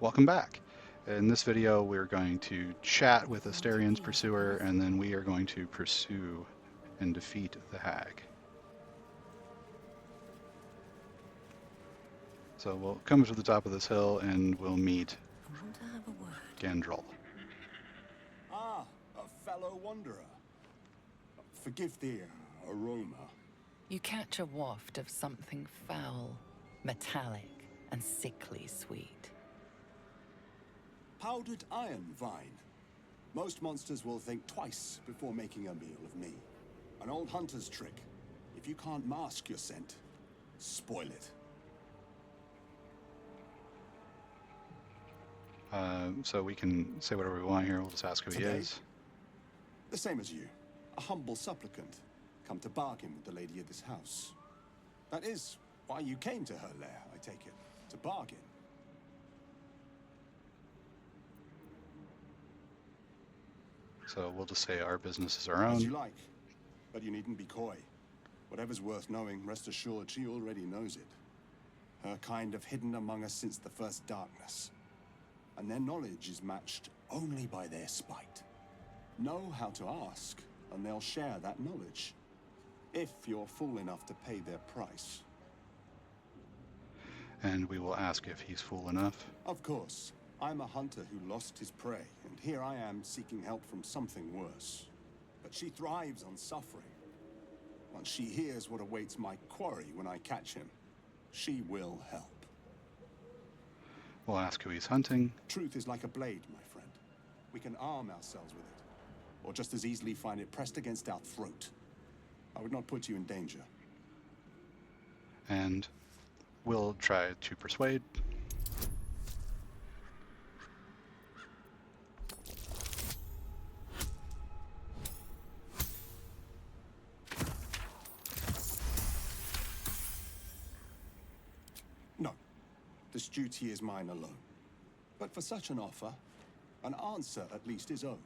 Welcome back. In this video, we're going to chat with Asterian's pursuer, and then we are going to pursue and defeat the hag. So we'll come to the top of this hill, and we'll meet I want to have a word. Gandrel. Ah, a fellow wanderer. Forgive the aroma. You catch a waft of something foul, metallic, and sickly sweet. Powdered iron vine. Most monsters will think twice before making a meal of me. An old hunter's trick. If you can't mask your scent, spoil it. So we can say whatever we want here. We'll just ask who he Today? is. The same as you. A humble supplicant. Come to bargain with the lady of this house. That is why you came to her lair, I take it. To bargain. So we'll just say our business is our As you own. like. But you needn't be coy. Whatever's worth knowing, rest assured she already knows it. Her kind have hidden among us since the first darkness. And their knowledge is matched only by their spite. Know how to ask, and they'll share that knowledge. If you're fool enough to pay their price. And we will ask if he's fool enough. Of course, I'm a hunter who lost his prey, and here I am seeking help from something worse. But she thrives on suffering. Once she hears what awaits my quarry when I catch him, she will help. We'll ask who he's hunting. Truth is like a blade, my friend. We can arm ourselves with it, or just as easily find it pressed against our throat. I would not put you in danger. And we'll try to persuade. No, this duty is mine alone. But for such an offer, an answer at least is owed.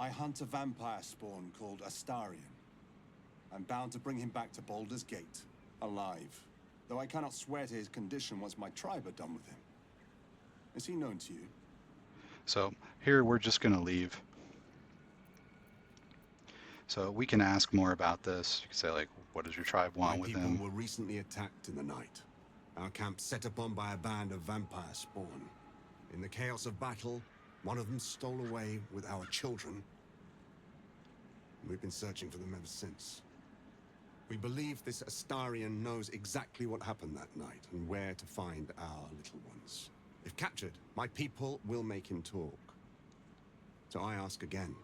I hunt a vampire spawn called Astarion. I'm bound to bring him back to Baldur's Gate, alive. Though I cannot swear to his condition once my tribe are done with him. Is he known to you? So here we're just going to leave. So we can ask more about this. You can say, like, what does your tribe want My with people him? were recently attacked in the night. Our camp set upon by a band of vampire spawn. In the chaos of battle, one of them stole away with our children. We've been searching for them ever since. We believe this Astarion knows exactly what happened that night and where to find our little ones. If captured, my people will make him talk. So I ask again,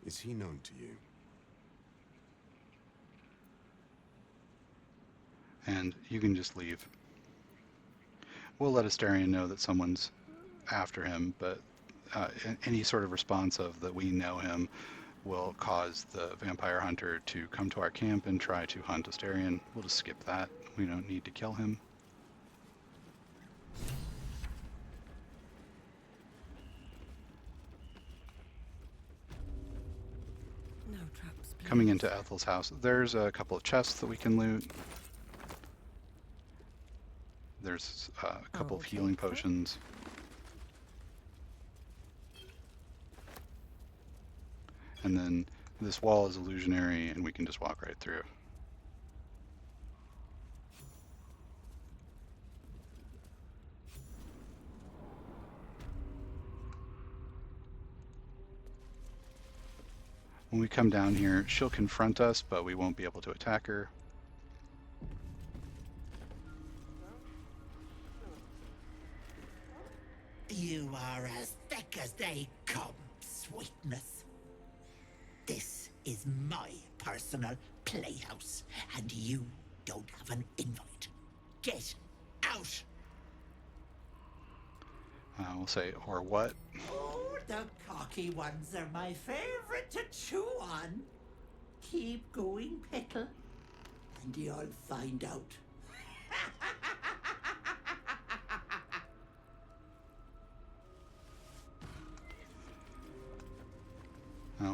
is he known to you? And you can just leave. We'll let Asterion know that someone's after him, but any sort of response of that we know him will cause the vampire hunter to come to our camp and try to hunt Asterion. We'll just skip that. We don't need to kill him. No traps, please. Coming into Ethel's house, there's a couple of chests that we can loot. There's a couple of healing take that. potions. And then this wall is illusionary, and we can just walk right through. When we come down here, she'll confront us, but we won't be able to attack her. You are as thick as they come, sweetness. This is my personal playhouse, and you don't have an invite. Get out! We'll say, or what? Oh, the cocky ones are my favorite to chew on. Keep going, Pickle, and you'll find out.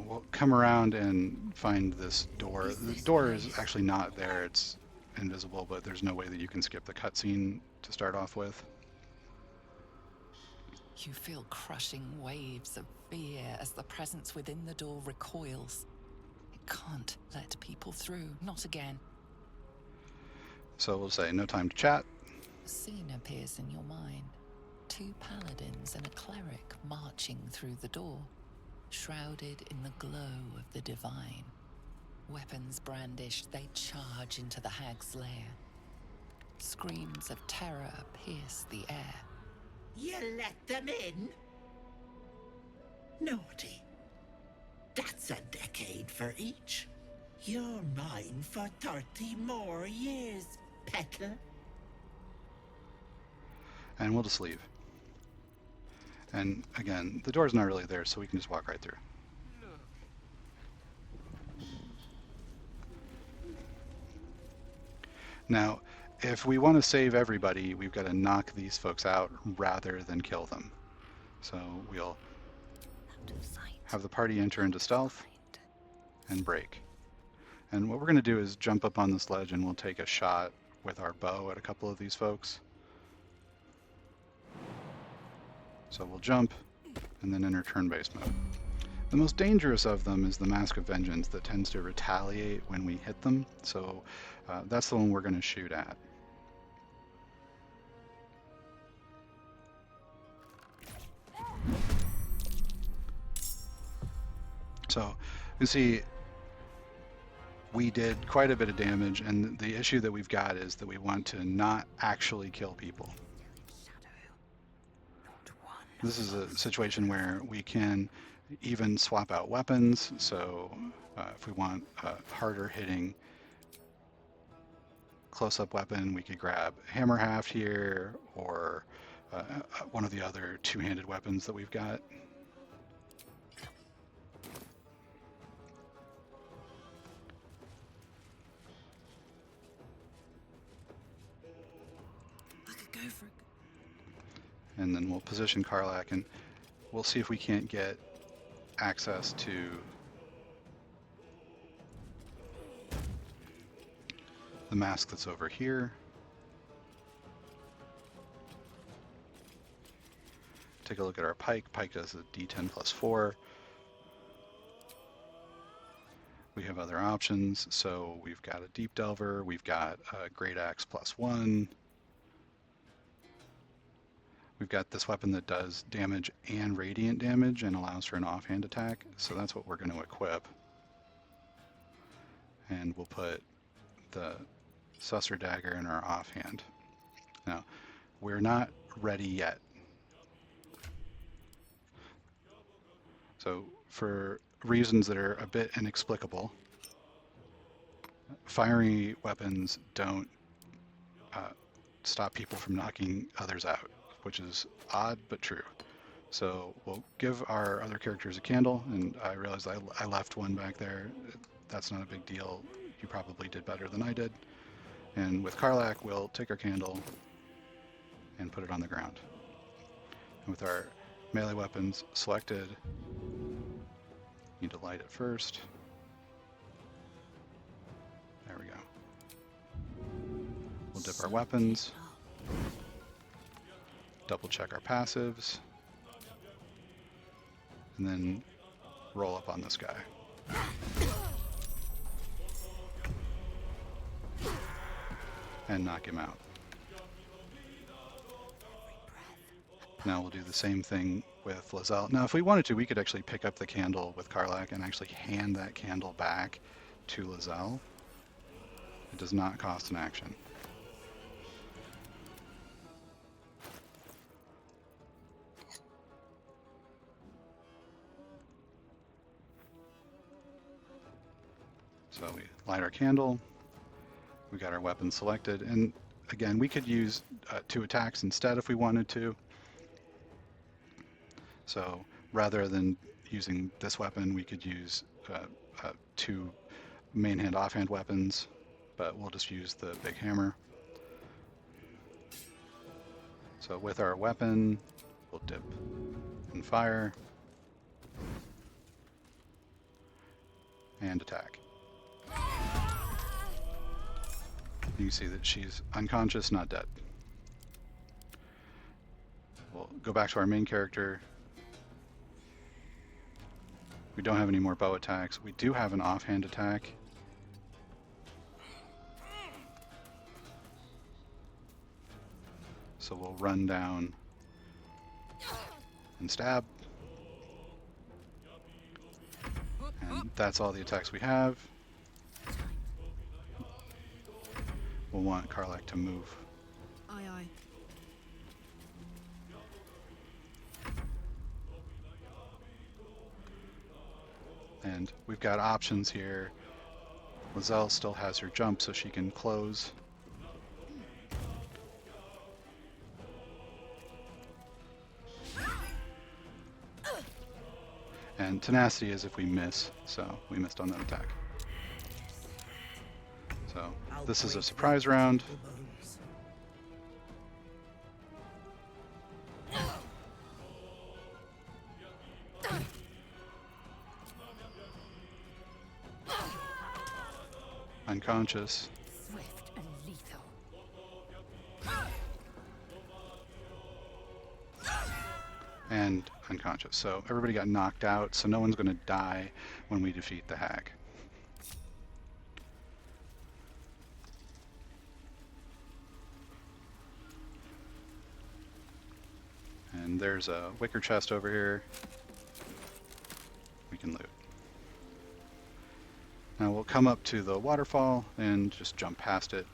We'll come around and find this door. The door is actually not there. It's invisible, but there's no way that you can skip the cutscene to start off with. You feel crushing waves of fear as the presence within the door recoils. It can't let people through, not again. So we'll say no time to chat. A scene appears in your mind. 2 paladins and a cleric marching through the door, shrouded in the glow of the divine. Weapons brandished, they charge into the hag's lair. Screams of terror pierce the air. You let them in? Naughty. That's a decade for each. You're mine for 30 more years, petal. And we'll just leave. And again, the door's not really there, so we can just walk right through. Now, if we want to save everybody, we've got to knock these folks out rather than kill them. So we'll have the party enter into stealth and break. And what we're going to do is jump up on this ledge and we'll take a shot with our bow at a couple of these folks. So we'll jump and then enter turn-based mode. The most dangerous of them is the Mask of Vengeance that tends to retaliate when we hit them. So that's the one we're going to shoot at. So you see we did quite a bit of damage, and the issue that we've got is that we want to not actually kill people. This is a situation where we can even swap out weapons, so if we want a harder hitting close-up weapon, we could grab hammer haft here, or one of the other two-handed weapons that we've got. I could go for it. And then we'll position Karlak, and we'll see if we can't get access to the mask that's over here. Take a look at our pike. Pike does a d10 plus 4. We have other options, so we've got a Deep Delver, we've got a Great Axe plus 1. We've got this weapon that does damage and radiant damage and allows for an offhand attack, so that's what we're going to equip. And we'll put the Susser Dagger in our offhand. Now, we're not ready yet. So, for reasons that are a bit inexplicable, fiery weapons don't stop people from knocking others out, which is odd but true. So we'll give our other characters a candle, and I realized I left one back there. That's not a big deal. You probably did better than I did. And with Karlak, we'll take our candle and put it on the ground. And with our melee weapons selected, need to light it first. There we go. We'll dip our weapons. Double check our passives, and then roll up on this guy. And knock him out. Now we'll do the same thing with Lae'zel. Now if we wanted to, we could actually pick up the candle with Karlak and actually hand that candle back to Lae'zel. It does not cost an action. So we light our candle, we got our weapon selected, and again, we could use 2 attacks instead if we wanted to. So rather than using this weapon, we could use 2 main hand offhand weapons, but we'll just use the big hammer. So with our weapon, we'll dip and fire, and attack. You can see that she's unconscious, not dead. We'll go back to our main character. We don't have any more bow attacks. We do have an offhand attack. So we'll run down and stab. And that's all the attacks we have. We'll want Karlak to move. Aye, aye. And we've got options here. Lizelle still has her jump, so she can close. And tenacity is if we miss, so we missed on that attack. So this is a surprise round. Unconscious. Swift and lethal. And unconscious. So everybody got knocked out, so no one's going to die when we defeat the hag. And there's a wicker chest over here. We can loot. Now we'll come up to the waterfall and just jump past it.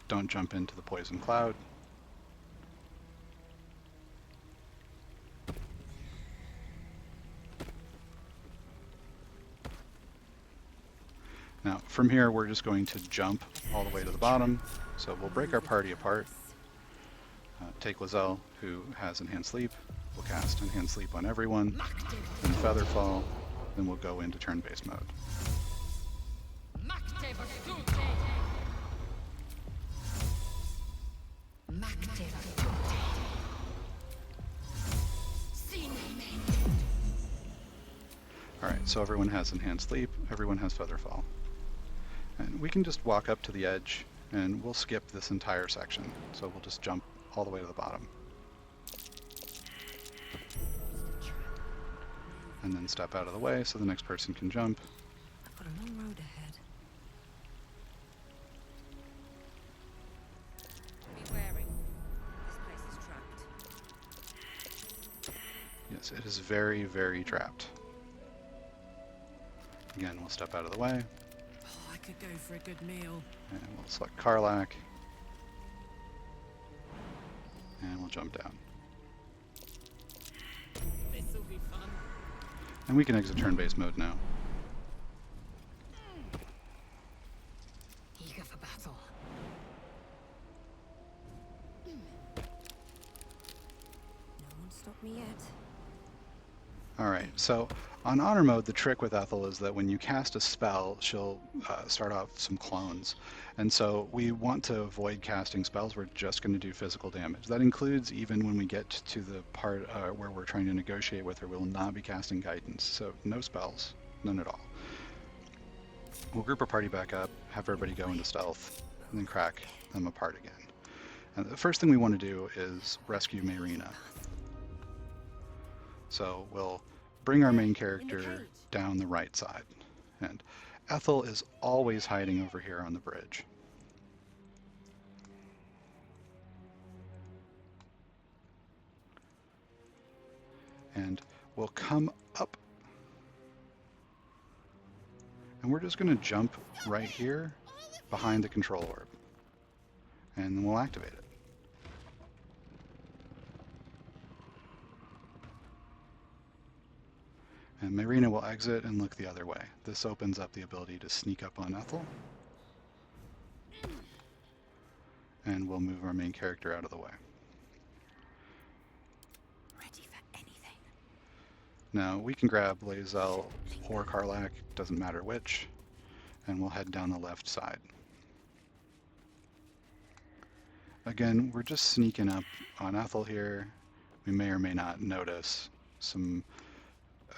Don't jump into the poison cloud. Now, from here, we're just going to jump all the way to the bottom. So we'll break our party apart. Take Lizelle, who has Enhanced Sleep. We'll cast Enhanced Sleep on everyone. Then Featherfall. Then we'll go into turn-based mode. Alright, so everyone has Enhanced Sleep. Everyone has Featherfall. And we can just walk up to the edge, and we'll skip this entire section. So we'll just jump all the way to the bottom. And then step out of the way so the next person can jump. I've got a long road ahead. Be wary. This place is trapped. Yes, it is very, very trapped. Again, we'll step out of the way. Oh, I could go for a good meal. And we'll select Karlak. And we'll jump down. This'll be fun. And we can exit turn-based mode now. Eager for battle. No one stopped me yet. Alright, so on Honor Mode, the trick with Ethel is that when you cast a spell, she'll start off some clones. And so we want to avoid casting spells. We're just going to do physical damage. That includes even when we get to the part where we're trying to negotiate with her, we will not be casting guidance. So no spells, none at all. We'll group our party back up, have everybody go into stealth, and then crack them apart again. And the first thing we want to do is rescue Mayrina. So we'll bring our main character down the right side. And Ethel is always hiding over here on the bridge. And we'll come up. And we're just going to jump right here behind the control orb. And then we'll activate it. And Mayrina will exit and look the other way. This opens up the ability to sneak up on Ethel. And we'll move our main character out of the way. Ready for anything. Now, we can grab Lizelle or Karlak, doesn't matter which, and we'll head down the left side. Again, we're just sneaking up on Ethel here. We may or may not notice some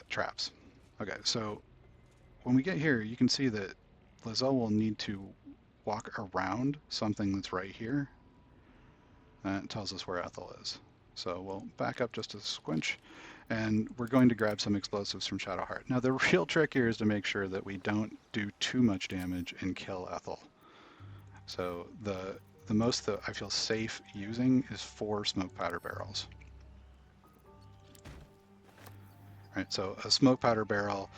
traps. Okay, so when we get here, you can see that Lizelle will need to walk around something that's right here. And it tells us where Ethel is. So we'll back up just a squinch, and we're going to grab some explosives from Shadowheart. Now the real trick here is to make sure that we don't do too much damage and kill Ethel. So the most that I feel safe using is 4 smoke powder barrels. Right, so a smoke powder barrel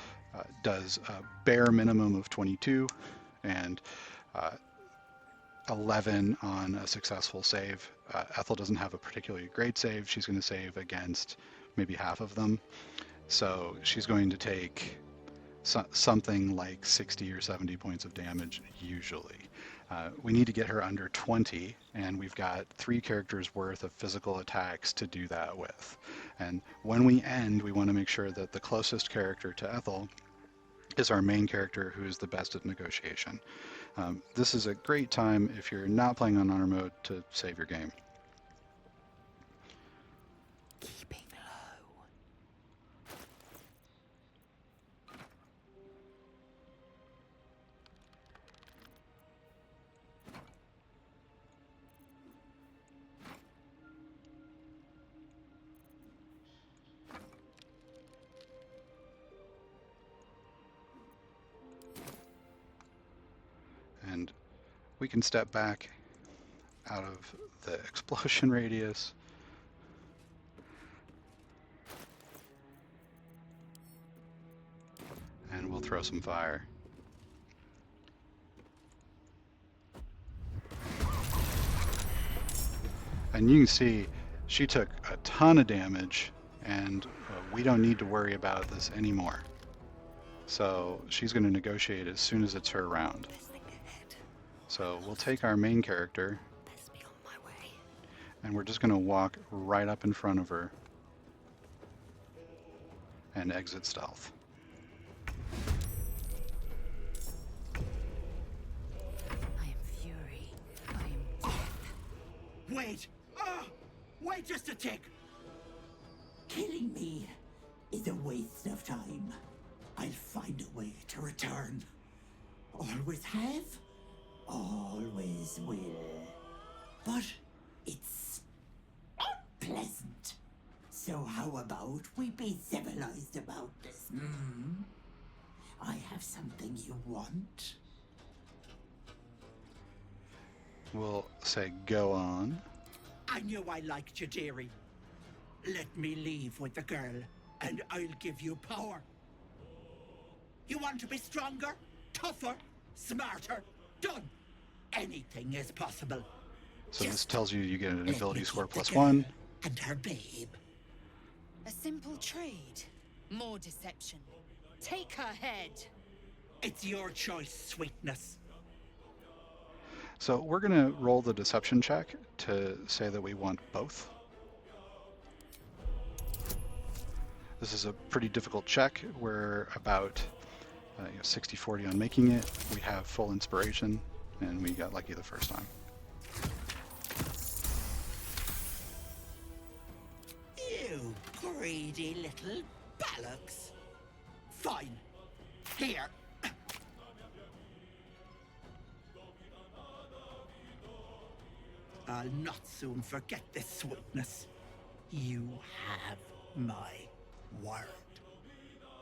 does a bare minimum of 22 and 11 on a successful save. Ethel doesn't have a particularly great save. She's going to save against maybe half of them. So she's going to take something like 60 or 70 points of damage usually. We need to get her under 20, and we've got 3 characters worth of physical attacks to do that with. And when we end, we want to make sure that the closest character to Ethel is our main character who is the best at negotiation. This is a great time, if you're not playing on honor mode, to save your game. Keeping low. And we can step back out of the explosion radius. And we'll throw some fire. And you can see she took a ton of damage, and we don't need to worry about this anymore. So she's going to negotiate as soon as it's her round. So we'll take our main character, and we're just going to walk right up in front of her and exit stealth. I am fury. I am death. Wait! Wait just a tick! Killing me is a waste of time. I'll find a way to return. Always have, always will. But it's unpleasant. So how about we be civilized about this, hmm? I have something you want. We'll say go on. I knew I liked you, dearie. Let me leave with the girl, and I'll give you power. You want to be stronger, tougher, smarter? Done. Anything is possible. So this Just tells you get an let ability me score keep the plus girl 1. and her babe. A simple trade. More deception. Take her head. It's your choice, sweetness. So we're going to roll the deception check to say that we want both. This is a pretty difficult check. We're about 60-40 on making it. We have full inspiration, and we got lucky the first time. You greedy little bollocks. Fine. Here. I'll not soon forget this sweetness. You have my word.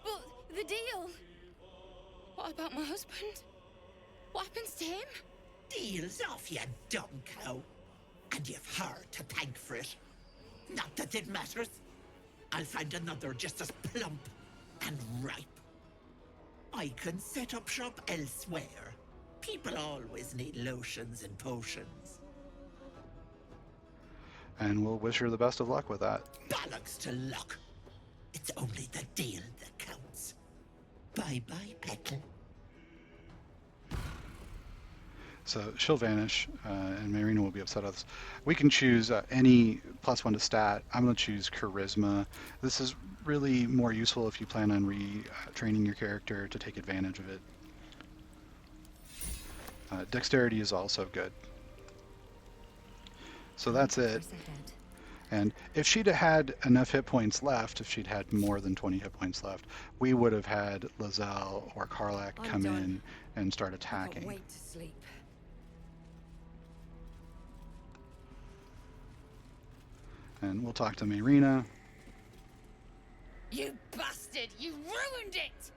But the deal. What about my husband? What happens to him? Deal's off, you dumb cow. And you've her to thank for it. Not that it matters. I'll find another just as plump and ripe. I can set up shop elsewhere. People always need lotions and potions. And we'll wish her the best of luck with that. Bollocks to luck. It's only the deal that counts. Bye-bye, Petal. So she'll vanish, and Mayrina will be upset with us. We can choose any +1 to stat. I'm going to choose Charisma. This is really more useful if you plan on retraining your character to take advantage of it. Dexterity is also good. So that's it. And if she'd had enough hit points left, if she'd had more than 20 hit points left, we would have had Lizelle or Karlak come in and start attacking. Wait to sleep. And we'll talk to Mayrina. You bastard! You ruined it!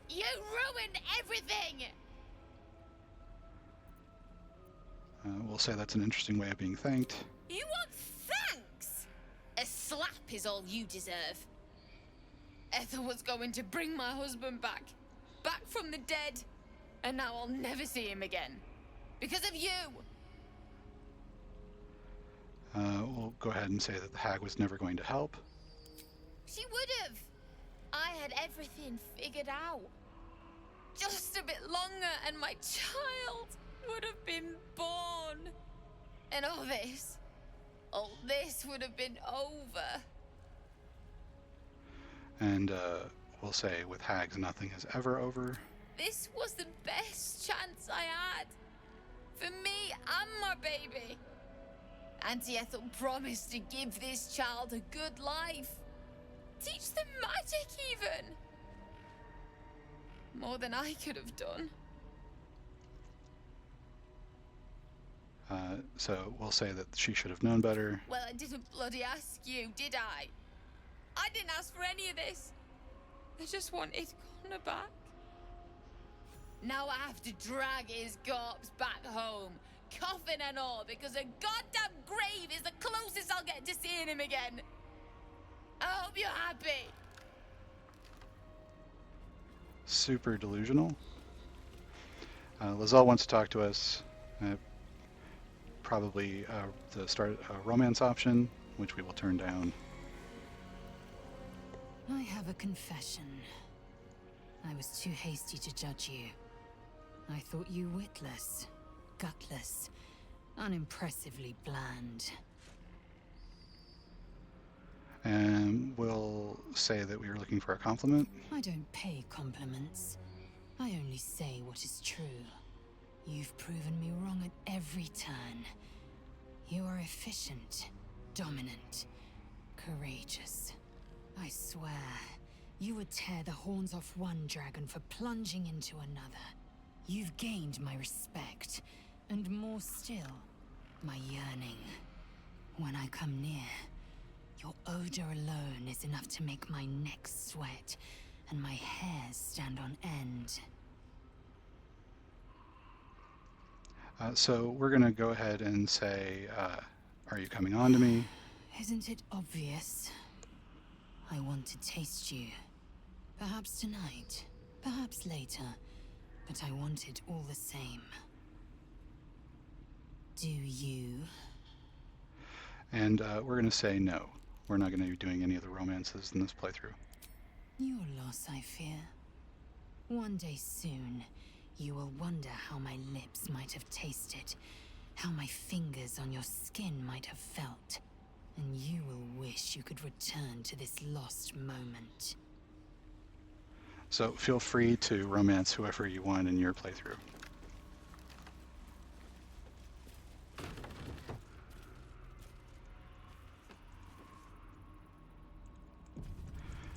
You ruined everything! We'll say that's an interesting way of being thanked. You want thanks? A slap is all you deserve. Ethel was going to bring my husband back. Back from the dead. And now I'll never see him again. Because of you! We'll go ahead and say that the hag was never going to help. She would have. I had everything figured out. Just a bit longer and my child would have been born. And all this would have been over. And we'll say with hags, nothing is ever over. This was the best chance I had. For me and my baby. Auntie Ethel promised to give this child a good life. Teach them magic, even. More than I could have done. So we'll say that she should have known better. Well, I didn't bloody ask you, did I? I didn't ask for any of this. I just wanted Connor back. Now I have to drag his corpse back home, coffin and all, because a goddamn grave is the closest I'll get to seeing him again. I hope you're happy. Super delusional. Lizelle wants to talk to us. Probably the start romance option, which we will turn down. I have a confession. I was too hasty to judge you. I thought you witless, gutless, unimpressively bland. And we'll say that we were looking for a compliment. I don't pay compliments. I only say what is true. You've proven me wrong at every turn. You are efficient, dominant, courageous. I swear, you would tear the horns off one dragon for plunging into another. You've gained my respect, and more still, my yearning. When I come near, your odor alone is enough to make my neck sweat and my hairs stand on end. So we're going to go ahead and say, are you coming on to me? Isn't it obvious? I want to taste you. Perhaps tonight, perhaps later, but I want it all the same. Do you? And we're going to say no. We're not going to be doing any of the romances in this playthrough. Your loss, I fear. One day soon, you will wonder how my lips might have tasted, how my fingers on your skin might have felt, and you will wish you could return to this lost moment. So feel free to romance whoever you want in your playthrough.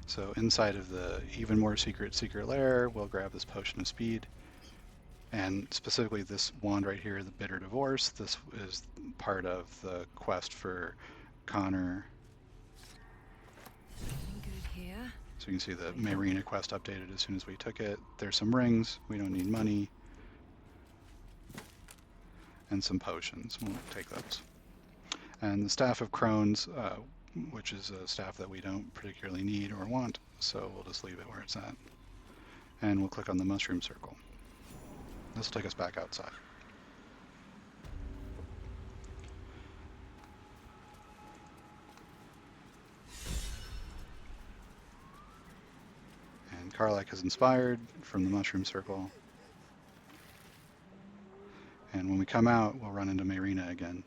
So inside of the even more secret lair, we'll grab this potion of speed. And specifically this wand right here, the Bitter Divorce, this is part of the quest for Connor. Good here. So you can see the Mayrina quest updated as soon as we took it. There's some rings, we don't need money. And some potions, we'll take those. And the Staff of Crones, which is a staff that we don't particularly need or want, so we'll just leave it where it's at. And we'll click on the mushroom circle. This will take us back outside. And Karlak is inspired from the mushroom circle. And when we come out, we'll run into Mayrina again.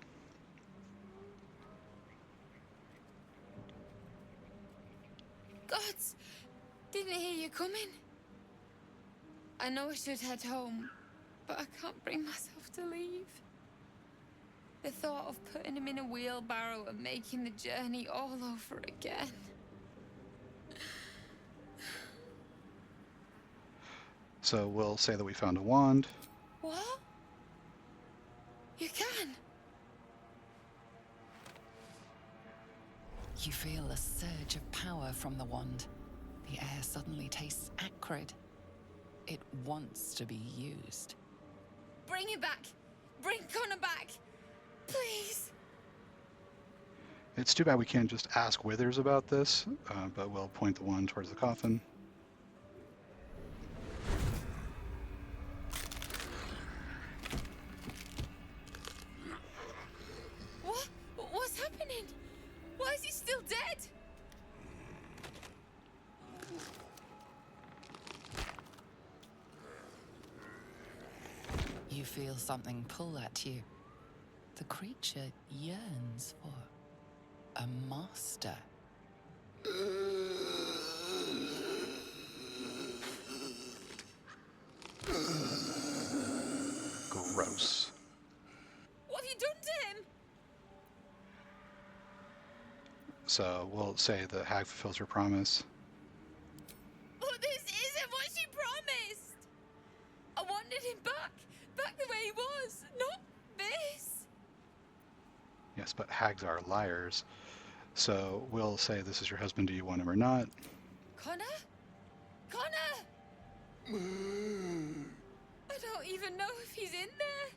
Gods, didn't hear you coming. I know I should head home, but I can't bring myself to leave. The thought of putting him in a wheelbarrow and making the journey all over again. So we'll say that we found a wand. What? You can? You feel a surge of power from the wand. The air suddenly tastes acrid. It wants to be used. Bring him back! Bring Connor back! Please! It's too bad we can't just ask Withers about this, but we'll point the wand towards the coffin. What? What's happening? Why is he still dead? You feel something pull at you. The creature yearns for a master. Gross. What have you done to him? So we'll say the hag fulfills her promise. But this isn't what she promised! I wanted him back! Back the way he was! Not this! Yes, but hags are liars. So we'll say, this is your husband, do you want him or not? Connor? Connor! I don't even know if he's in there.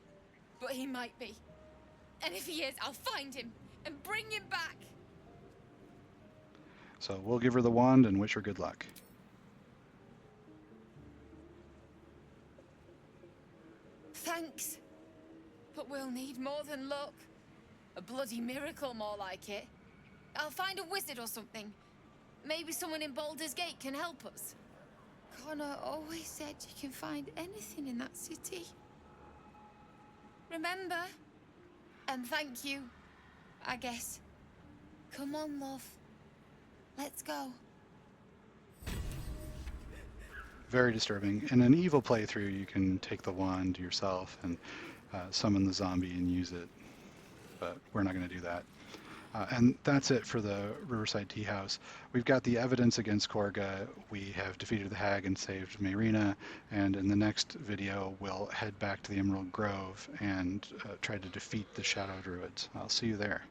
But he might be. And if he is, I'll find him and bring him back. So we'll give her the wand and wish her good luck. Thanks. But we'll need more than luck. A bloody miracle, more like it. I'll find a wizard or something. Maybe someone in Baldur's Gate can help us. Connor always said you can find anything in that city. Remember? And thank you, I guess. Come on, love. Let's go. Very disturbing. In an evil playthrough, you can take the wand yourself and summon the zombie and use it. But we're not going to do that. And that's it for the Riverside Tea House. We've got the evidence against Korga. We have defeated the hag and saved Mayrina. And in the next video, we'll head back to the Emerald Grove and try to defeat the Shadow Druids. I'll see you there.